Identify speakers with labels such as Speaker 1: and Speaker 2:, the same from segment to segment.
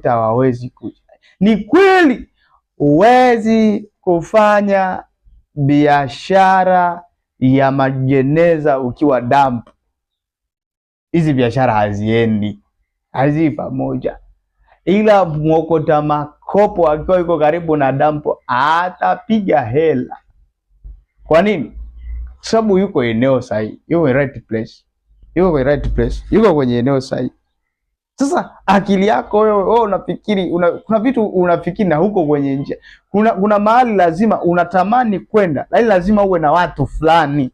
Speaker 1: kutafuta hawawezi kuja. Ni kweli huwezi kufanya biashara ya majeneza ukiwa damp. Hizi biashara haziendi, hazi pamoja. Ila mwokota makopo akiwa yuko karibu na dampo atapiga hela. Kwa nini? Sababu yuko eneo sahihi, yuko right place, yuko kwenye eneo sahihi. Sasa akili yako wewe unafikiri kuna vitu unafikiri na huko kwenye njia. Kuna mahali lazima unatamani kwenda, lakini lazima uwe na watu fulani.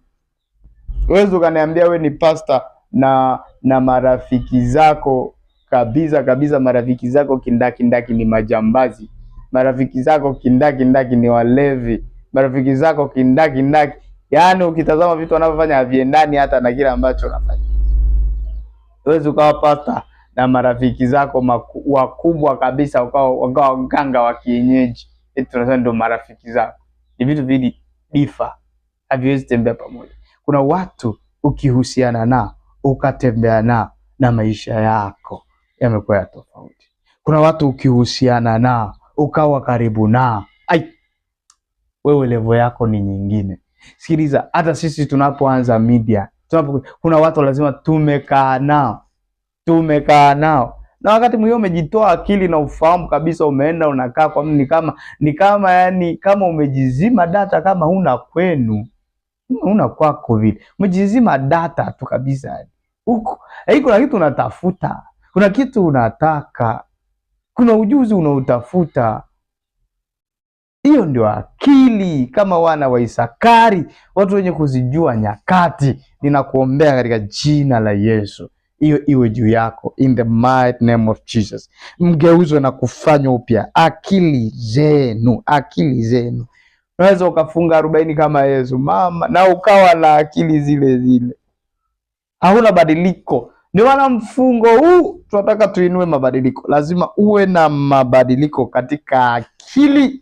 Speaker 1: Wewe ukaniambia wewe ni pastor na marafiki zako kabisa, marafiki zako kindaki ni majambazi, marafiki zako kindaki ni walevi, marafiki zako kindaki, yaani ukitazama vitu wanavyofanya haviendani hata na kile ambacho unafanya. Wewe ukawa pastor na marafiki zako wakubwa kabisa, wakawa waganga wa kienyeji, tunasema ndio marafiki zako. Ni vitu vili difa, haviwezi tembea pamoja. Kuna watu ukihusiana nao, ukatembea nao, na maisha yako yamekuwa ya tofauti. Kuna watu ukihusiana nao, ukawa karibu nao, wewe level yako ni nyingine. Sikiliza, hata sisi tunapoanza media, kuna watu lazima tumekaa nao. Na wakati mwingine umejitoa akili na ufahamu kabisa, umeenda unakaa kwa mimi ni kama umejizima data, kama huna kwenu, huna kwako vile. Umejizima data tu kabisa. Huko, kuna kitu unatafuta, kuna kitu unataka, kuna ujuzi unautafuta. Hiyo ndio akili kama wana wa Isakari, watu wenye kuzijua nyakati. Ninakuombea katika jina la Yesu, hiyo iwe juu yako, in the mighty name of Jesus. Mgeuzwe na kufanywa upya akili zenu. Unaweza ukafunga 40 kama Yesu mama, na ukawa na akili zile. Hauna badiliko. Ndio maana mfungo huu tunataka tuinue mabadiliko. Lazima uwe na mabadiliko katika akili